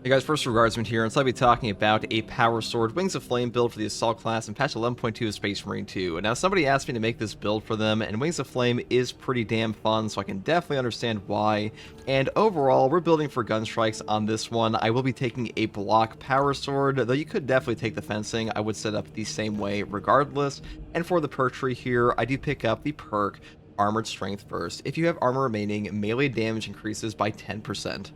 Hey guys, first regardsman here, and so I'll be talking about a Power Sword Wings of Flame build for the Assault class in patch 11.2 of Space Marine 2. Now, somebody asked me to make this build for them, and Wings of Flame is pretty damn fun, so I can definitely understand why. And overall, we're building for gun strikes on this one. I will be taking a block Power Sword, though you could definitely take the fencing. I would set up the same way regardless. And for the perk tree here, I do pick up the perk Armored Strength first. If you have armor remaining, melee damage increases by 10%.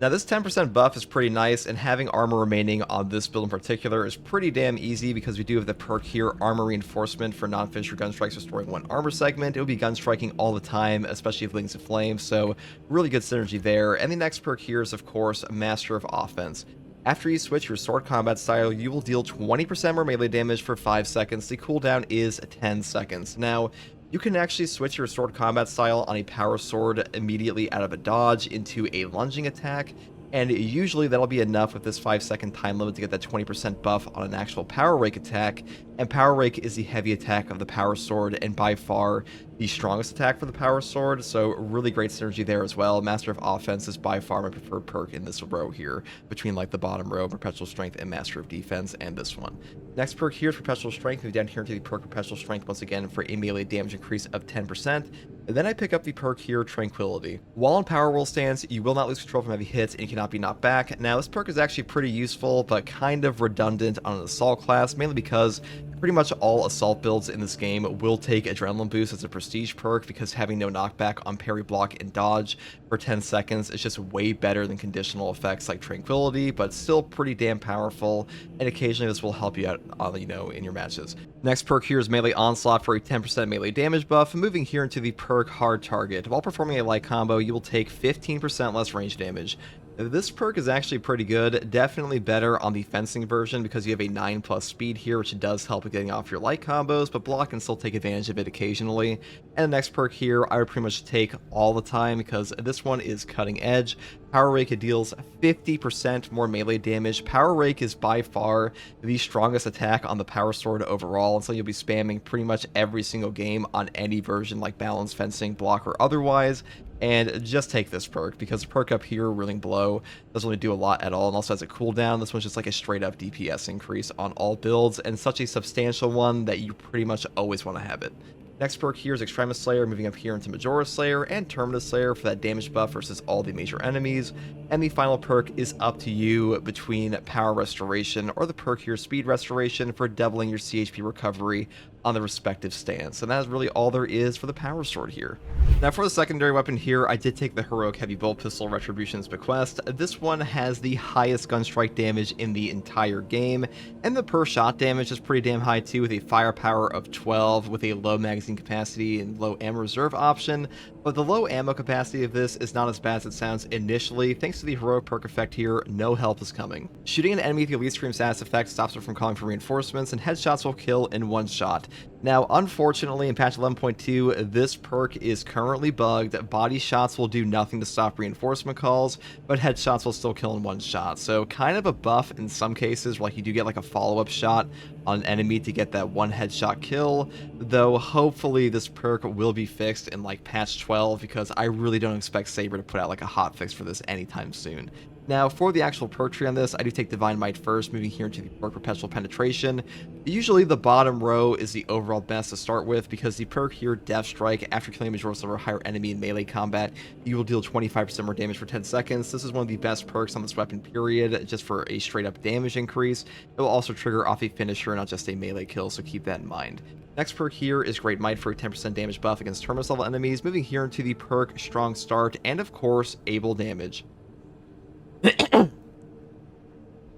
Now this 10% buff is pretty nice, and having armor remaining on this build in particular is pretty damn easy because we do have the perk here, Armor Reinforcement, for non-finisher gun strikes restoring 1 armor segment. It will be gun striking all the time, especially with Wings of Flame, so really good synergy there. And the next perk here is, of course, Master of Offense. After you switch your sword combat style, you will deal 20% more melee damage for 5 seconds. The cooldown is 10 seconds. Now, you can actually switch your sword combat style on a power sword immediately out of a dodge into a lunging attack, and usually that'll be enough with this 5-second time limit to get that 20% buff on an actual power rake attack. And power rake is the heavy attack of the power sword, and by far the strongest attack for the power sword, so really great synergy there as well. Master of Offense is by far my preferred perk in this row here, between like the bottom row, Perpetual Strength, and Master of Defense, and this one. Next perk here is Perpetual Strength. Move down here into the perk Perpetual Strength once again for a melee damage increase of 10%. And then I pick up the perk here, Tranquility. While on power roll stance, you will not lose control from heavy hits, and you cannot be knocked back. Now, this perk is actually pretty useful, but kind of redundant on an Assault class, mainly because pretty much all Assault builds in this game will take Adrenaline Boost as a prestige perk, because having no knockback on parry, block, and dodge for 10 seconds is just way better than conditional effects like Tranquility, but still pretty damn powerful, and occasionally this will help you out, in your matches. Next perk here is Melee Onslaught for a 10% melee damage buff. Moving here into the perk Hard Target. While performing a light combo, you will take 15% less range damage. This perk is actually pretty good, definitely better on the fencing version because you have a 9+ speed here, which does help with getting off your light combos, but block can still take advantage of it occasionally. And the next perk here, I would pretty much take all the time because this one is Cutting Edge. Power Rake deals 50% more melee damage. Power Rake is by far the strongest attack on the Power Sword overall, and so you'll be spamming pretty much every single game on any version like balance, fencing, block, or otherwise. And just take this perk because the perk up here, Reeling Blow, doesn't really do a lot at all, and also has a cooldown. This one's just like a straight up DPS increase on all builds, and such a substantial one that you pretty much always want to have it. Next perk here is Extremis Slayer, moving up here into Majora Slayer and Terminus Slayer for that damage buff versus all the major enemies. And the final perk is up to you between Power Restoration or the perk here, Speed Restoration, for doubling your CHP recovery on the respective stance. And that is really all there is for the Power Sword here. Now for the secondary weapon here, I did take the Heroic Heavy Bolt Pistol, Retribution's Bequest. This one has the highest gun strike damage in the entire game, and the per shot damage is pretty damn high too, with a firepower of 12 with a low magazine capacity and low ammo reserve option. But the low ammo capacity of this is not as bad as it sounds initially. Thanks to the heroic perk effect here, no help is coming. Shooting an enemy with the Elite Stream status effect stops it from calling for reinforcements, and headshots will kill in one shot. Now, unfortunately, in patch 11.2, this perk is currently bugged. Body shots will do nothing to stop reinforcement calls, but headshots will still kill in one shot. So kind of a buff in some cases, where like you do get like a follow-up shot on an enemy to get that one headshot kill, though hopefully this perk will be fixed in like patch 12, because I really don't expect Saber to put out like a hotfix for this anytime soon. Now, for the actual perk tree on this, I do take Divine Might first, moving here into the perk Perpetual Penetration. Usually the bottom row is the overall best to start with, because the perk here, Death Strike, after killing a major silver higher enemy in melee combat, you will deal 25% more damage for 10 seconds. This is one of the best perks on this weapon period, just for a straight up damage increase. It will also trigger off a finisher, not just a melee kill, so keep that in mind. Next perk here is Great Might for a 10% damage buff against Terminus level enemies, moving here into the perk Strong Start, and of course, Able Damage.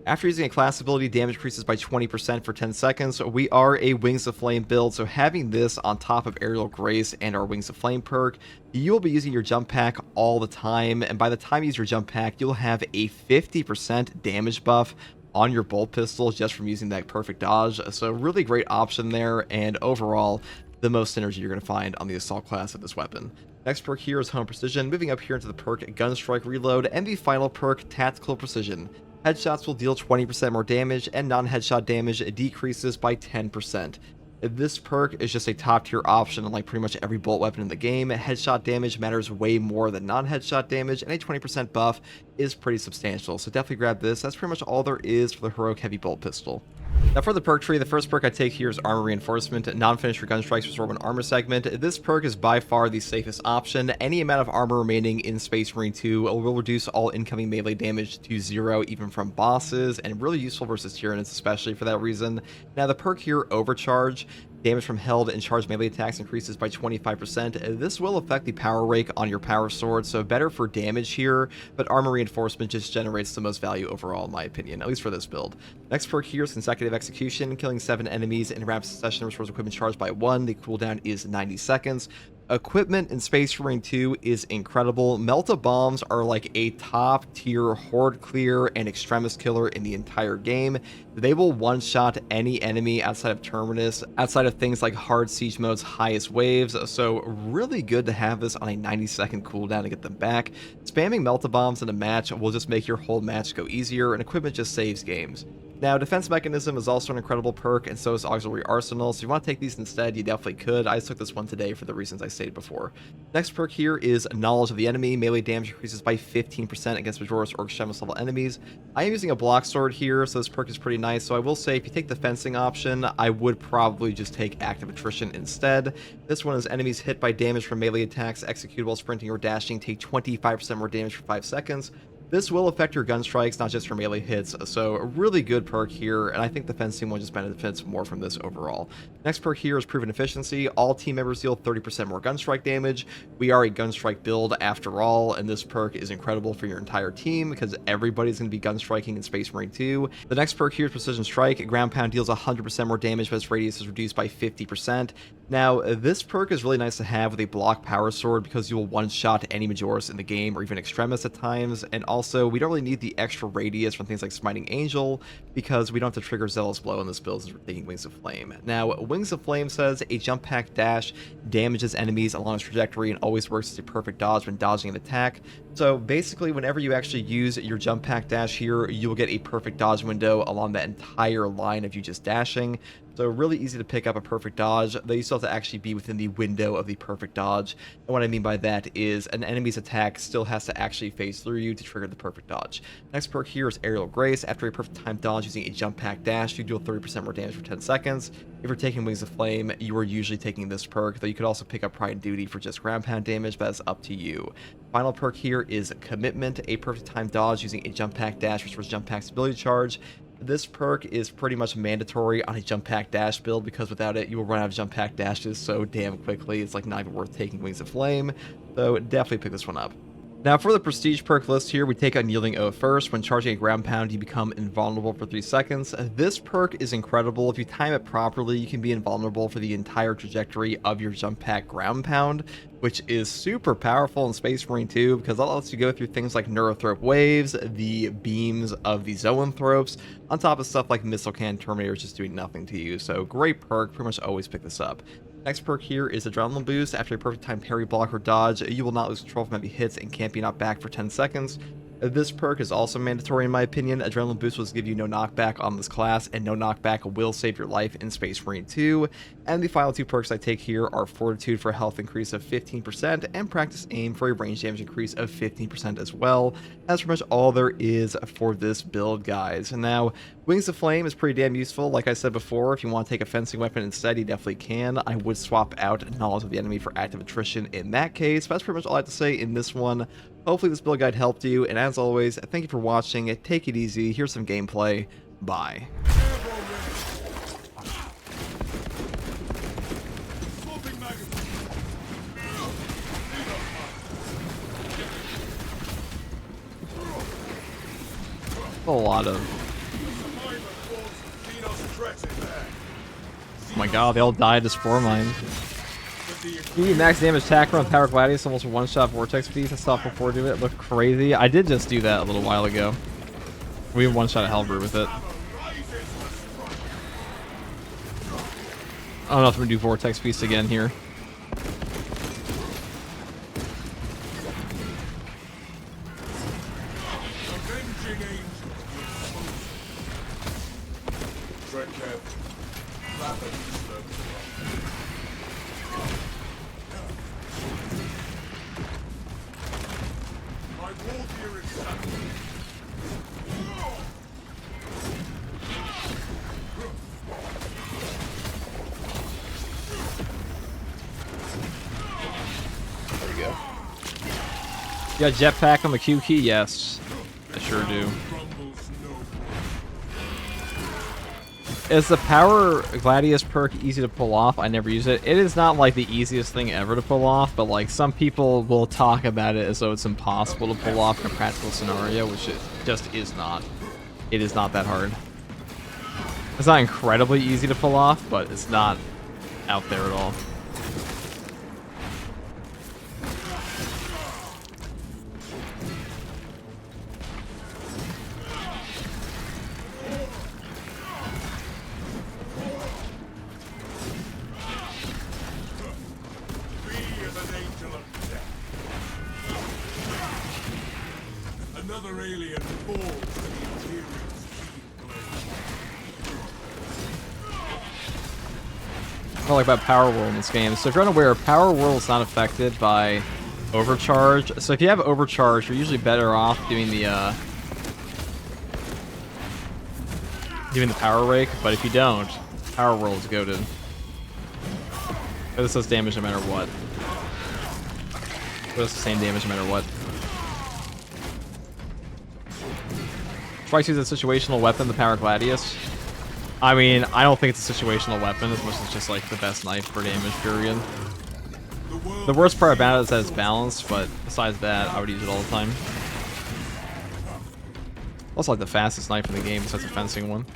After using a class ability, damage increases by 20% for 10 seconds. We are a Wings of Flame build, so having this on top of Aerial Grace and our Wings of Flame perk, you will be using your jump pack all the time, and by the time you use your jump pack, you'll have a 50% damage buff on your bolt pistol just from using that perfect dodge. So really great option there, and overall the most synergy you're going to find on the Assault class of this weapon. Next perk here is Home Precision, moving up here into the perk Gunstrike Reload, and the final perk Tactical Precision. Headshots will deal 20% more damage, and non-headshot damage decreases by 10%. This perk is just a top tier option on like pretty much every bolt weapon in the game. Headshot damage matters way more than non-headshot damage, and a 20% buff is pretty substantial. So definitely grab this. That's pretty much all there is for the heroic heavy bolt pistol. Now for the perk tree, the first perk I take here is Armor Reinforcement. Non-finisher gun strikes restore one armor segment. This perk is by far the safest option. Any amount of armor remaining in Space Marine 2 will reduce all incoming melee damage to 0, even from bosses, and really useful versus Tyranids, especially for that reason. Now the perk here, Overcharge. Damage from held and charged melee attacks increases by 25%. This will affect the power rake on your power sword, so better for damage here, but armor reinforcement just generates the most value overall in my opinion, at least for this build. Next perk here is Consecutive Execution. Killing 7 enemies in rapid succession restores equipment charged by 1. The cooldown is 90 seconds. Equipment in Space Marine 2 is incredible. Melta bombs are like a top tier horde clear and extremist killer in the entire game. They will one-shot any enemy outside of Terminus, outside of things like hard siege mode's highest waves, so really good to have this on a 90-second cooldown to get them back. Spamming Melta bombs in a match will just make your whole match go easier, and equipment just saves games. Now, Defense Mechanism is also an incredible perk, and so is Auxiliary Arsenal, so if you want to take these instead, you definitely could. I just took this one today for the reasons I stated before. Next perk here is Knowledge of the Enemy. Melee damage increases by 15% against Majoris or Extremis level enemies. I am using a block sword here, so this perk is pretty nice, so I will say if you take the fencing option, I would probably just take Active Attrition instead. This one is enemies hit by damage from melee attacks executed while sprinting or dashing take 25% more damage for 5 seconds. This will affect your gun strikes, not just for melee hits, so a really good perk here, and I think the fencing one just benefits more from this overall. Next perk here is Proven Efficiency. All team members deal 30% more gun strike damage. We are a gun strike build after all, and this perk is incredible for your entire team because everybody's going to be gun striking in Space Marine 2. The next perk here is Precision Strike. Ground Pound deals 100% more damage, but its radius is reduced by 50%. Now, this perk is really nice to have with a block power sword because you will one-shot any Majoris in the game, or even Extremis at times, and also we don't really need the extra radius from things like Smiting Angel because we don't have to trigger Zealous Blow in this build since we're taking Wings of Flame. Now, Wings of Flame says a jump pack dash damages enemies along its trajectory and always works as a perfect dodge when dodging an attack. So basically, whenever you actually use your jump pack dash here, you will get a perfect dodge window along that entire line of you just dashing. So really easy to pick up a perfect dodge, though you still have to actually be within the window of the perfect dodge. And what I mean by that is an enemy's attack still has to actually phase through you to trigger the perfect dodge. Next perk here is Aerial Grace. After a perfect time dodge using a jump pack dash, you deal 30% more damage for 10 seconds. If you're taking Wings of Flame, you are usually taking this perk, though you could also pick up Pride and Duty for just ground pound damage, but that's up to you. Final perk here is Commitment. A perfect time dodge using a jump pack dash restores jump pack stability charge. This perk is pretty much mandatory on a jump pack dash build because without it, you will run out of jump pack dashes so damn quickly. It's like not even worth taking Wings of Flame, so definitely pick this one up. Now for the prestige perk list here, we take Unyielding Oath first. When charging a ground pound, you become invulnerable for 3 seconds. This perk is incredible. If you time it properly, you can be invulnerable for the entire trajectory of your jump pack ground pound, which is super powerful in Space Marine 2 because that lets you go through things like Neurothrope waves, the beams of the Zoanthropes, on top of stuff like Missile Cannon Terminators just doing nothing to you. So great perk, pretty much always pick this up. Next perk here is Adrenaline Boost. After a perfect time parry, block, or dodge, you will not lose control from heavy hits and can't be knocked back for 10 seconds. This perk is also mandatory in my opinion. Adrenaline Boost will give you no knockback on this class, and no knockback will save your life in Space Marine 2. And the final 2 perks I take here are Fortitude for a health increase of 15% and Practice Aim for a range damage increase of 15% as well. That's pretty much all there is for this build, guys. And now, Wings of Flame is pretty damn useful. Like I said before, if you want to take a fencing weapon instead, you definitely can. I would swap out Knowledge of the Enemy for Active Attrition in that case, but that's pretty much all I have to say in this one. Hopefully this build guide helped you, and as always, thank you for watching. Take it easy. Here's some gameplay. Bye. A lot of... Oh my god, they all died to Spore Mine. Max damage attacker on Power Gladius, almost one-shot Vortex piece. I saw before doing it. It looked crazy. I did just do that a little while ago. We one-shot a Hellbrew with it. I don't know if I'm gonna do Vortex piece again here. Trek Cap. got jetpack on the Q key? Yes, I sure do. Is the Power Gladius perk easy to pull off? I never use it. It is not like the easiest thing ever to pull off, but like some people will talk about it as though it's impossible to pull off in a practical scenario, which it just is not. It is not that hard. It's not incredibly easy to pull off, but it's not out there at all. Another alien falls to the Imperium's keen blade. I like about Power Whirl in this game. So if you're unaware, Power Whirl is not affected by Overcharge. So if you have Overcharge, you're usually better off doing the Power Rake. But if you don't, Power Whirl is goated. This does damage no matter what. It does the same damage no matter what. Twice use a situational weapon, the Power Gladius. I mean, I don't think it's a situational weapon as much as just like the best knife for damage, period. The worst part about it is that it's balanced, but besides that, I would use it all the time. Also like the fastest knife in the game besides the fencing one.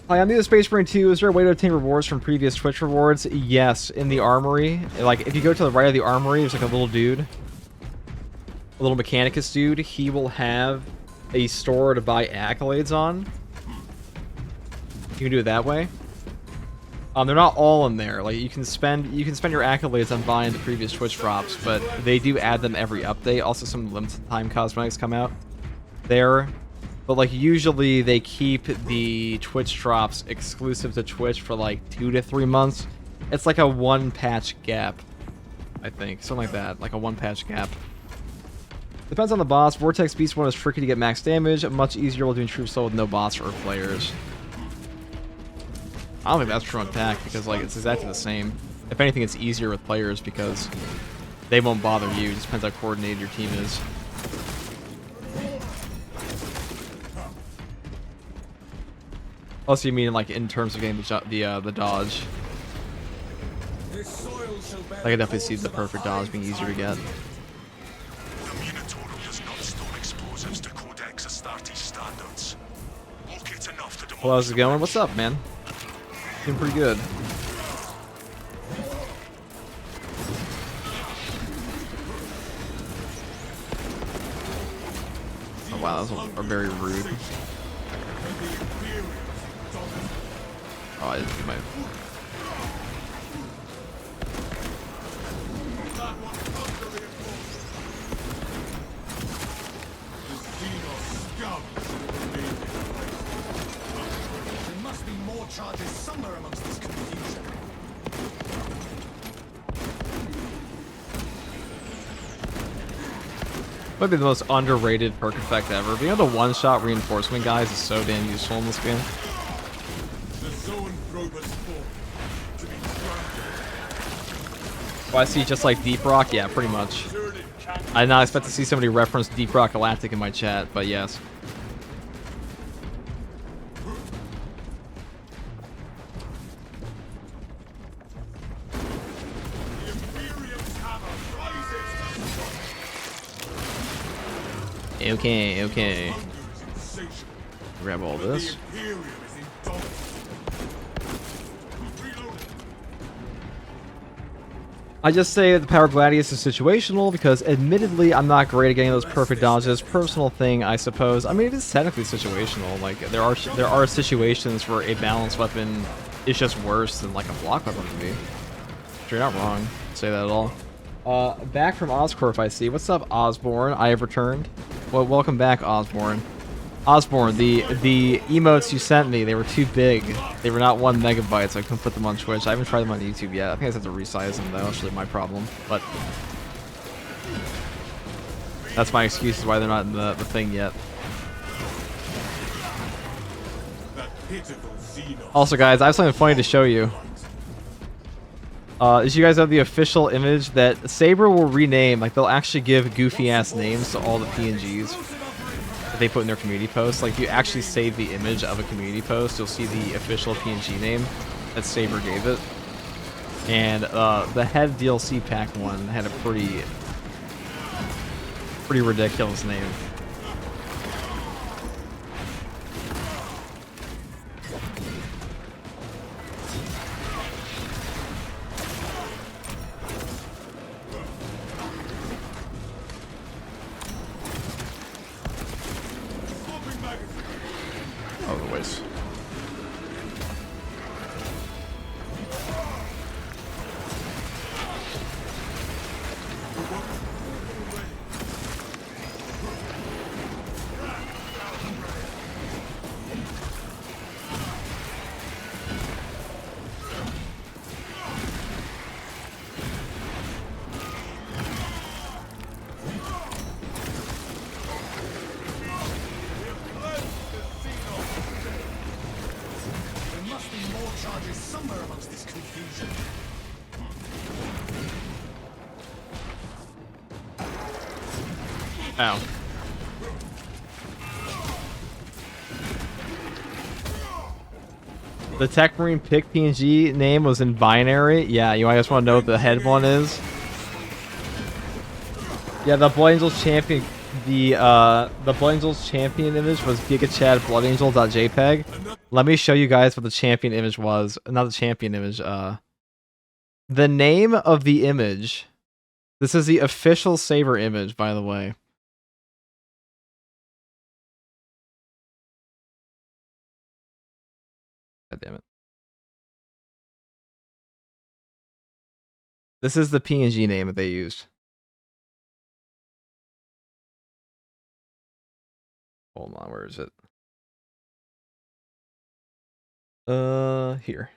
Hi, I'm new to Space Marine 2. Is there a way to obtain rewards from previous Twitch rewards? Yes, in the armory. Like, if you go to the right of the armory, there's like a little dude. A little Mechanicus dude. He will have a store to buy accolades on. You can do it that way. They're not all in there. Like you can spend your accolades on buying the previous Twitch drops, but they do add them every update. Also, some limited time cosmetics come out there. But like usually they keep the Twitch drops exclusive to Twitch for like 2 to 3 months. It's like a 1 patch gap, I think, something like that, like a 1 patch gap. Depends on the boss. Vortex Beast 1 is tricky to get max damage, much easier while doing troop soul with no boss or players. I don't think that's true on attack because like it's exactly the same. If anything, it's easier with players because they won't bother you. It just depends how coordinated your team is. Also, you mean like in terms of getting the dodge? I can definitely see the perfect dodge being easier to get. Well, how's it going? What's up, man? Doing pretty good. Oh wow, that was very rude. Oh, I didn't do my... Charges somewhere amongst this confusion. Might be the most underrated perk effect ever. Being able to one-shot reinforcement guys is so damn useful in this game. The zone prober's form to be granted. Oh, I see just like Deep Rock? Yeah, pretty much. I did not expect to see somebody reference Deep Rock Galactic in my chat, but yes. Okay, okay. Grab all this. I just say that the Power Gladius is situational because admittedly I'm not great at getting those perfect dodges. Personal thing, I suppose. I mean, it is technically situational. Like there are situations where a balanced weapon is just worse than like a block weapon would be. You're not wrong. Say that at all. Back from Oscorp, I see. What's up, Osborne? I have returned. Well, welcome back, Osborne. Osborne, the emotes you sent me, they were too big. They were not 1 megabyte, so I couldn't put them on Twitch. I haven't tried them on YouTube yet. I think I just have to resize them, though. That's really my problem. But that's my excuse why they're not in the thing yet. Also, guys, I have something funny to show you. is you guys have the official image that Saber will rename. Like, they'll actually give goofy-ass names to all the PNGs that they put in their community posts. Like, if you actually save the image of a community post, you'll see the official PNG name that Saber gave it. And the head DLC pack one had a pretty ridiculous name. Oh, the waste. Somewhere amongst this confusion. Ow. The Tech Marine pick PNG name was in binary. Yeah, you guys want to know what the head one is? Yeah, the Blood Angels champion. The Blood Angels champion image was GigaChad BloodAngel.jpg. Let me show you guys what the champion image was. Not the champion image. The name of the image. This is the official Saber image, by the way. God damn it. This is the PNG name that they used. Hold on, where is it? Here.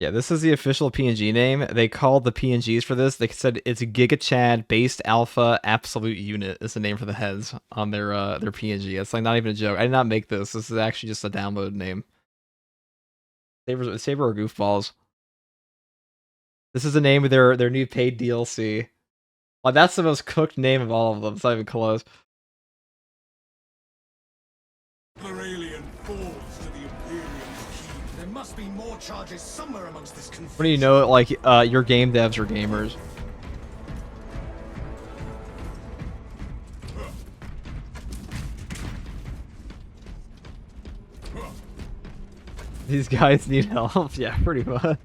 Yeah, this is the official PNG name. They called the PNGs for this. They said it's GigaChad Based Alpha Absolute Unit is the name for the heads on their PNG. It's like not even a joke. I did not make this. This is actually just a download name. Saber or goofballs. This is the name of their new paid DLC. Well, that's the most cooked name of all of them. It's not even close. Alien falls to the Imperium's keep. There must be more charges somewhere amongst this confusion. When do you know it, like, your game devs are gamers? These guys need help. Yeah, pretty much.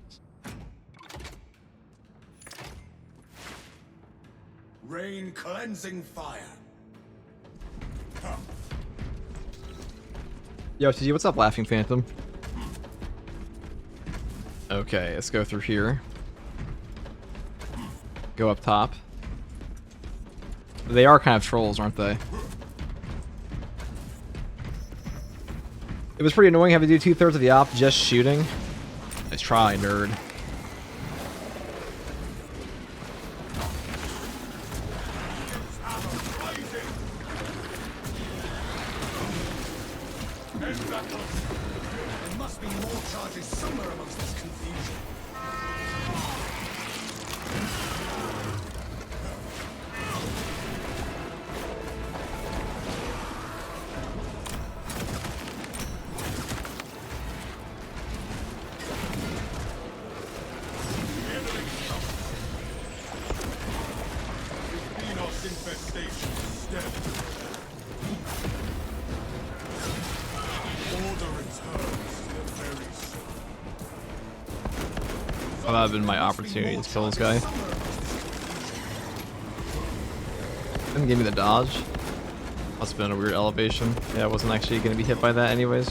Rain cleansing fire. Yo, TG, what's up, Laughing Phantom? Okay, let's go through here. Go up top. They are kind of trolls, aren't they? It was pretty annoying having to do 2/3 of the op just shooting. Nice try, nerd. There must be more charges somewhere amongst this confusion. Xenos infestation is dead. Order returns to the very soul. Oh, that would have been my opportunity to kill this guy. Didn't give me the dodge. Must have been a weird elevation. Yeah, I wasn't actually going to be hit by that anyways.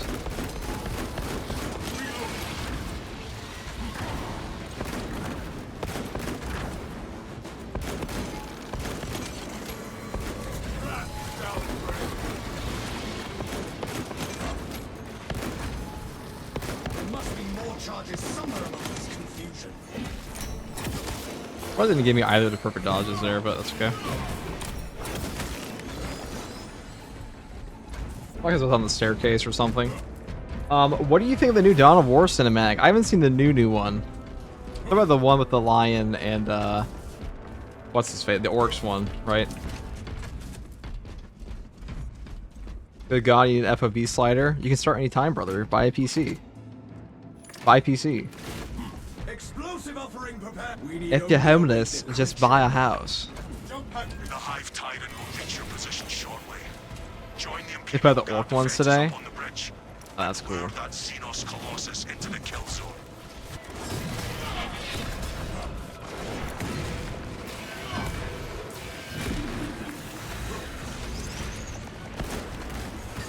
Probably didn't give me either of the perfect dodges there, but that's okay. Like I was on the staircase or something. What do you think of the new Dawn of War cinematic? I haven't seen the new one. What about the one with the lion and, what's his face? The orcs one, right? The Guardian FOV slider. You can start anytime, brother. Buy a PC. Buy a PC. Explosive offering prepared. If you're homeless, just buy a house. The Hive Tyranid will reach your position shortly. Join the They put the orc ones today. on the bridge. Oh, that's cool. Lure that Xenos Colossus into the kill zone.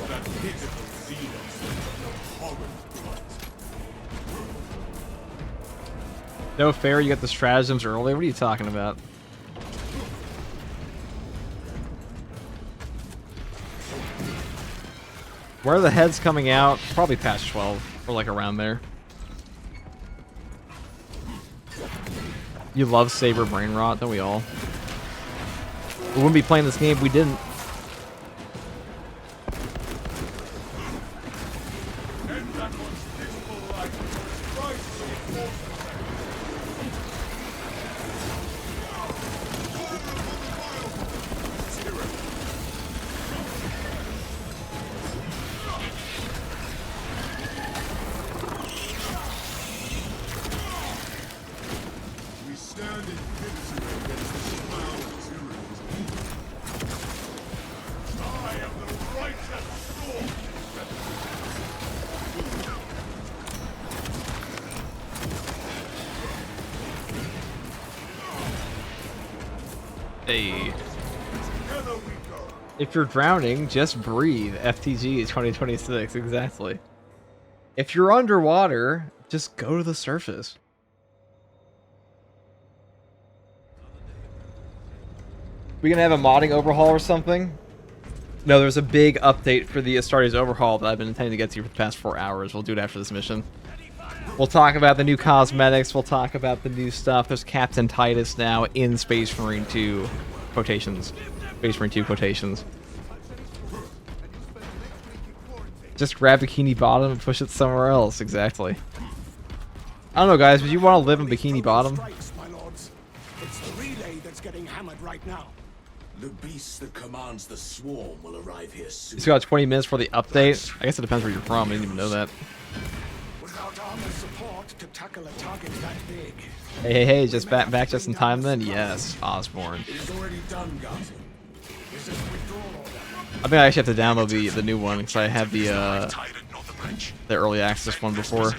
That pitiful Xenos is a horrid plight. No fair, you got the stratagems early. What are you talking about? Where are the heads coming out? Probably past 12, or like around there. You love Saber Brain Rot, don't we all? We wouldn't be playing this game if we didn't. And that one's pitiful like Christ reinforcement. We stand in victory against the smile of tyranny. I am the righteous sword. Hey. Together we go. If you're drowning, just breathe. FTG 2026, exactly. If you're underwater, just go to the surface. We gonna have a modding overhaul or something? No, there's a big update for the Astartes overhaul that I've been intending to get to for the past 4 hours. We'll do it after this mission. We'll talk about the new cosmetics. We'll talk about the new stuff. There's Captain Titus now in Space Marine 2 quotations. Space Marine 2 quotations. Just grab Bikini Bottom and push it somewhere else. Exactly. I don't know, guys. Would you want to live in Bikini Bottom? Strikes, my lords. It's the relay that's getting hammered right now. The beast that commands the swarm will arrive here soon. It's got 20 minutes for the update. I guess it depends where you're from. I didn't even know that. Without armor support to tackle a target that big. Hey, just back just in time then? Yes, Osborne. It is already done, Garten. This is withdrawal order. I think I actually have to download the new one because I had the early access one before.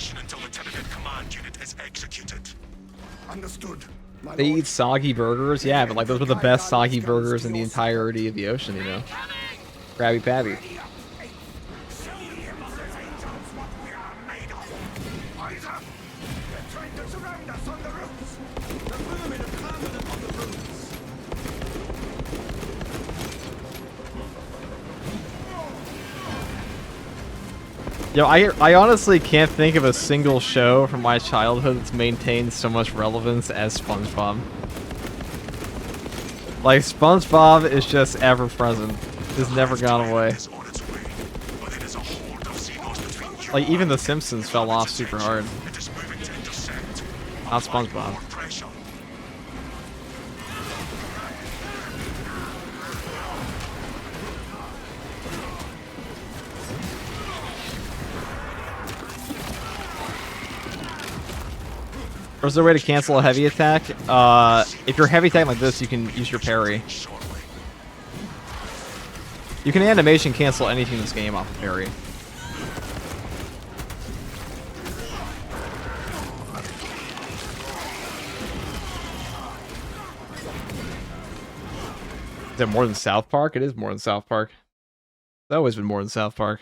Understood. My They lord. eat soggy burgers? Yeah, but like those were the best soggy burgers in the entirety of the ocean, you know? Krabby Patty. Show the imbeciles angels what we are made of. Eyes up. They're trying to surround us on the roofs. The vermin have clambered upon the roofs. Yo, I honestly can't think of a single show from my childhood that's maintained so much relevance as SpongeBob. Like, SpongeBob is just ever present. It's never gone away. Like, even The Simpsons fell off super hard. Not SpongeBob. Or is there a way to cancel a heavy attack? If you're heavy attack like this, you can use your parry. You can animation cancel anything in this game off of parry. Is it more than South Park? It is more than South Park. It's always been more than South Park.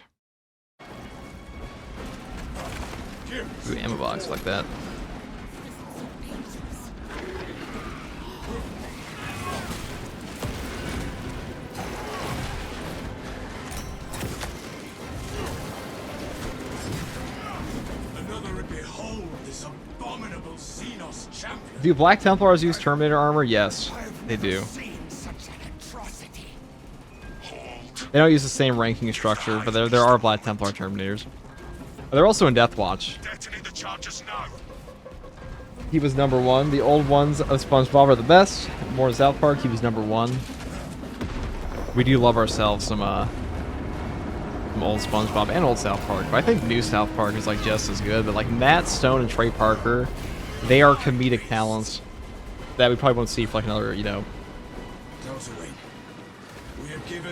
Ooh, ammo box like that. Another and behold this abominable Xenos champion. Do Black Templars use Terminator armor? Yes, they do. Seen such an atrocity. They don't use the same ranking structure, but there are Black Templar Terminators. They're also in Death Watch. Detonate the charges now. He was number 1. The old ones of SpongeBob are the best. More in South Park, he was number 1. We do love ourselves some old SpongeBob and old South Park. But I think new South Park is like just as good. But like Matt Stone and Trey Parker, they are comedic talents that we probably won't see for like another, you know,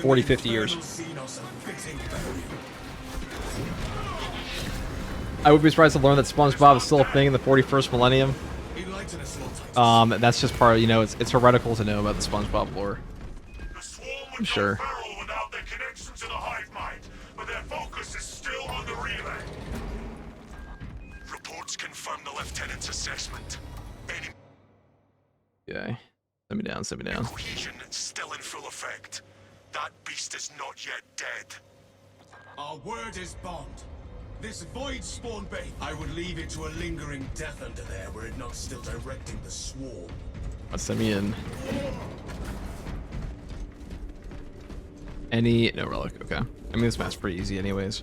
40, 50 years. I would be surprised to learn that SpongeBob is still a thing in the 41st millennium. That's just part of, you know, it's heretical to know about the SpongeBob lore. I'm sure. Without their connection to the hive mind, but their focus is still on the relay. Reports confirm the lieutenant's assessment. Okay. Send me down, send me down. Cohesion still in full effect. That beast is not yet dead. Our word is bond. This void spawn bait, I would leave it to a lingering death under there were it not still directing the swarm. Let's send me in. No relic, okay. I mean, this map's pretty easy anyways.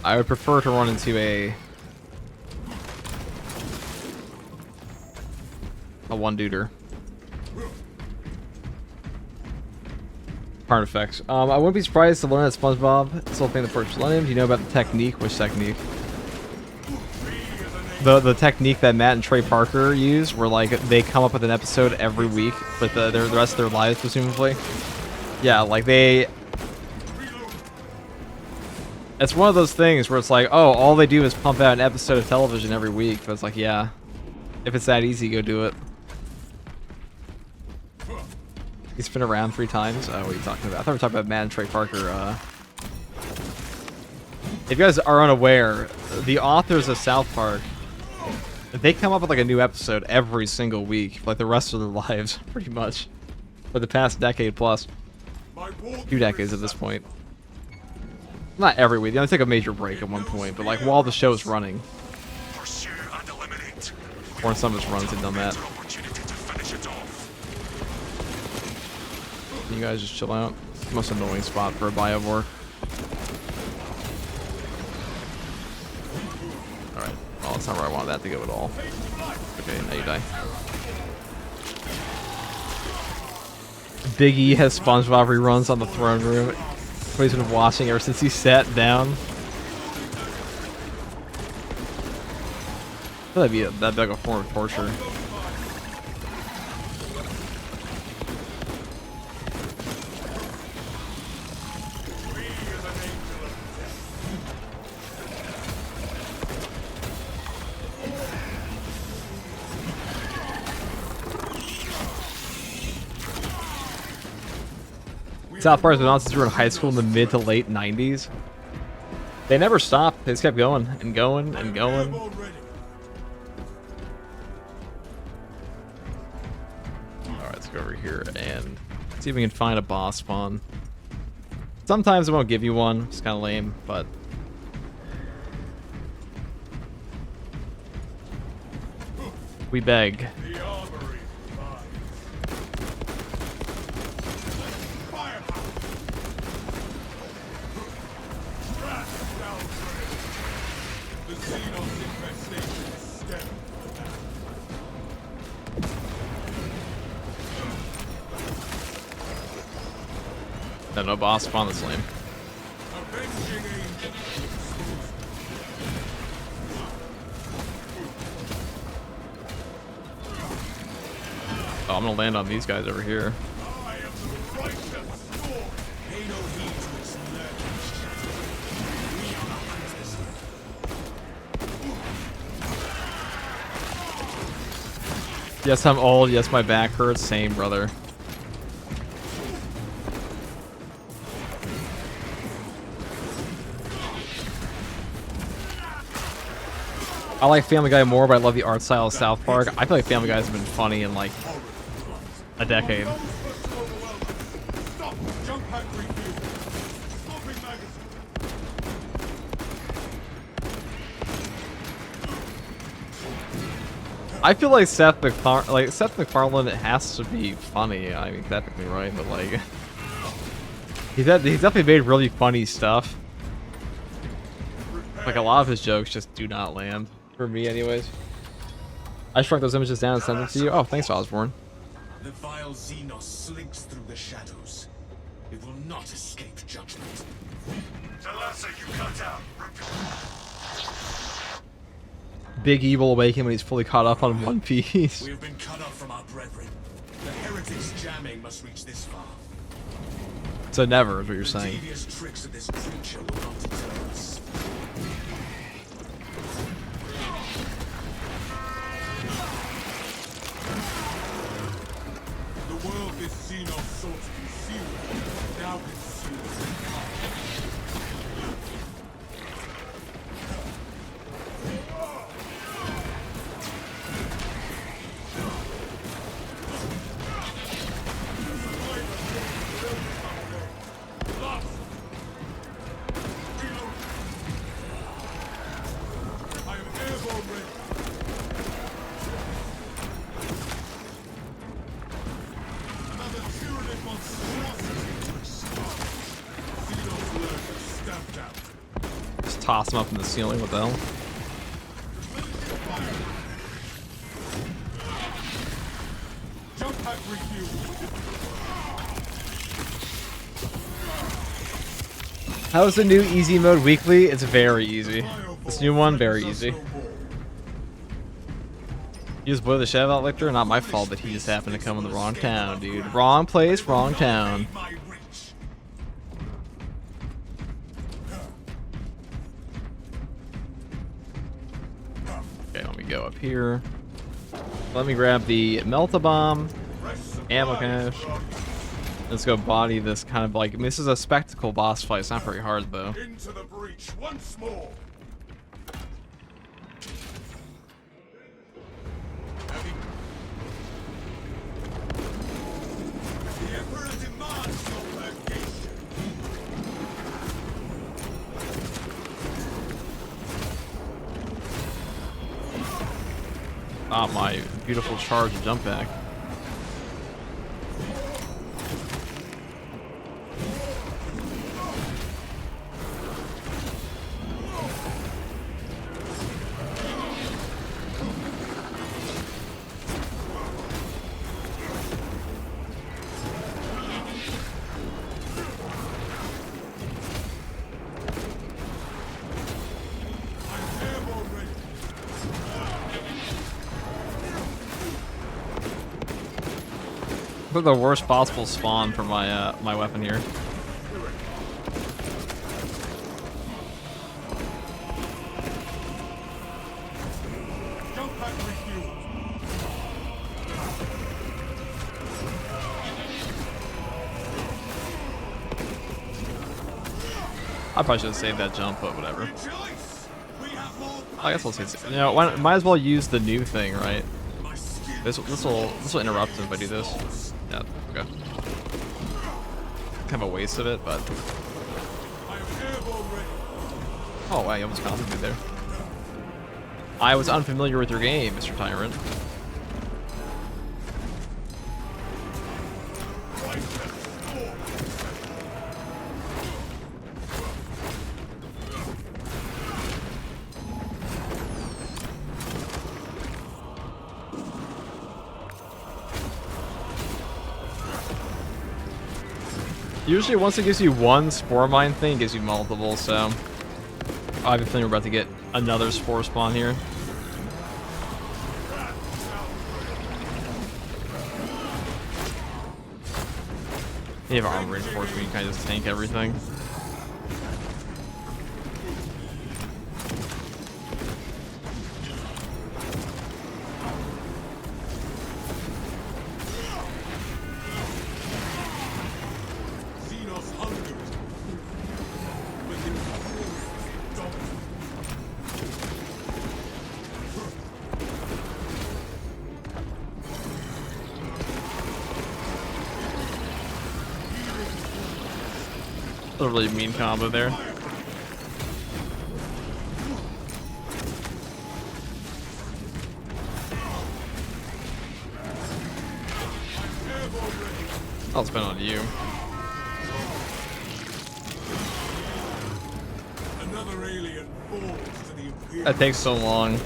I would prefer to run into a one-duder. Part effects. I wouldn't be surprised to learn that SpongeBob is still a thing in the first millennium. Do you know about the technique? Which technique? The technique that Matt and Trey Parker use, where like they come up with an episode every week with the rest of their lives, presumably. Yeah, like they. It's one of those things where it's like, oh, all they do is pump out an episode of television every week. But it's like, yeah, if it's that easy, go do it. He's been around 3 times. What are you talking about? I thought we were talking about Matt and Trey Parker. If you guys are unaware, the authors of South Park, they come up with like a new episode every single week, like the rest of their lives, pretty much, for the past decade plus. 2 decades at this point. Not every week. They only take a major break at one point, but like while the show's running. Or in some of its runs, they've done that. You guys just chill out. Most annoying spot for a biovore. Alright. Well, that's not where I wanted that to go at all. Okay, now you die. Big E has SpongeBob reruns on the throne room. He's been watching ever since he sat down. That'd be like a form of torture. South Park's been on since we were in high school in the mid to late 90s. They never stopped. They just kept going and going and going. Alright, let's go over here and see if we can find a boss spawn. Sometimes it won't give you one. It's kind of lame, but... we beg. No boss spawn this lane. Oh, I'm gonna land on these guys over here. Yes, I'm old. Yes, my back hurts. Same, brother. I like Family Guy more, but I love the art style of South Park. I feel like Family Guy has been funny in like a decade. I feel like Seth MacFarlane has to be funny. I mean, technically, right? But like, he's definitely made really funny stuff. Like, a lot of his jokes just do not land. For me, anyways. I shrunk those images down and sent them to you. Oh, thanks, Osborne. The vile Xenos slinks through the shadows. It will not escape judgment. Talassa, you cut out. Big Evil awaken when he's fully caught up on One Piece. We have been cut off from our brethren. The heretics jamming must reach this far. So never is what you're The saying. devious tricks of this creature will not deter us. The world this Xenos sought to conceal now conceals. I am airborne ready. Another Tyranid monstrosity to explode. Xenos lurkers stamped out. Just toss him up in the ceiling. What the hell? Jump pack refuel. How's the new easy mode weekly? It's very easy. This new one, very easy. You just blew the Chev out, Lictor? Not my fault, but he just happened to come in the wrong town, dude. Wrong place, wrong town. My reach. Okay, let me go up here. Let me grab the Melt-A-Bomb, ammo cache. Let's go body this kind of like, I mean, this is a spectacle boss fight. It's not very hard though. Into the breach once more. The Emperor demands your purgation. Ah, my beautiful charge and jump back. Airborne ready. Put the worst possible spawn for my my weapon here. Jump pack refueled. I probably should have saved that jump, but whatever. Rejoice. We have more I guess I'll say, you know, might as well use the new thing, right? My skin. This will interrupt if I do this. Yeah, okay. Kind of a waste of it, but I am airborne ready. oh wow, you almost counted me there. I was unfamiliar with your game, Mr. Tyrant. Right to storm. Usually once it gives you one spore mine thing, it gives you multiple, so I have a feeling we're about to get another spore spawn here. You have armor reinforcement, you kind of just tank everything. Xenos hungered. But his rule is dominant. That's a really mean combo there. I'll spend on you. Another alien. falls to the Imperial. That takes so long.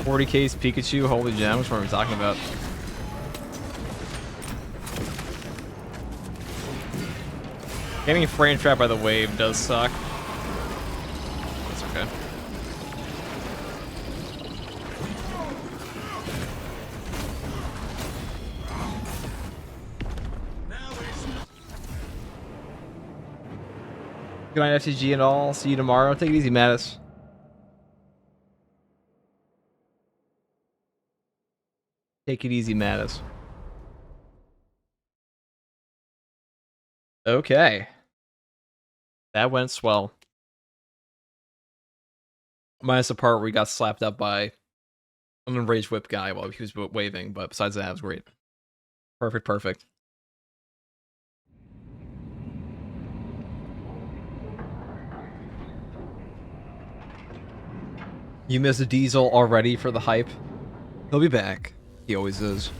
40k's Pikachu, holy gems, what are we talking about? Getting frame trapped by the wave does suck. That's okay. Good night, FTG and all. See you tomorrow. Take it easy, Mattis. Take it easy, Mattis. Okay. That went swell. Minus the part where we got slapped up by an enraged whip guy while he was waving, but besides that, it was great. Perfect, perfect. You missed Diesel already for the hype. He'll be back. He always is.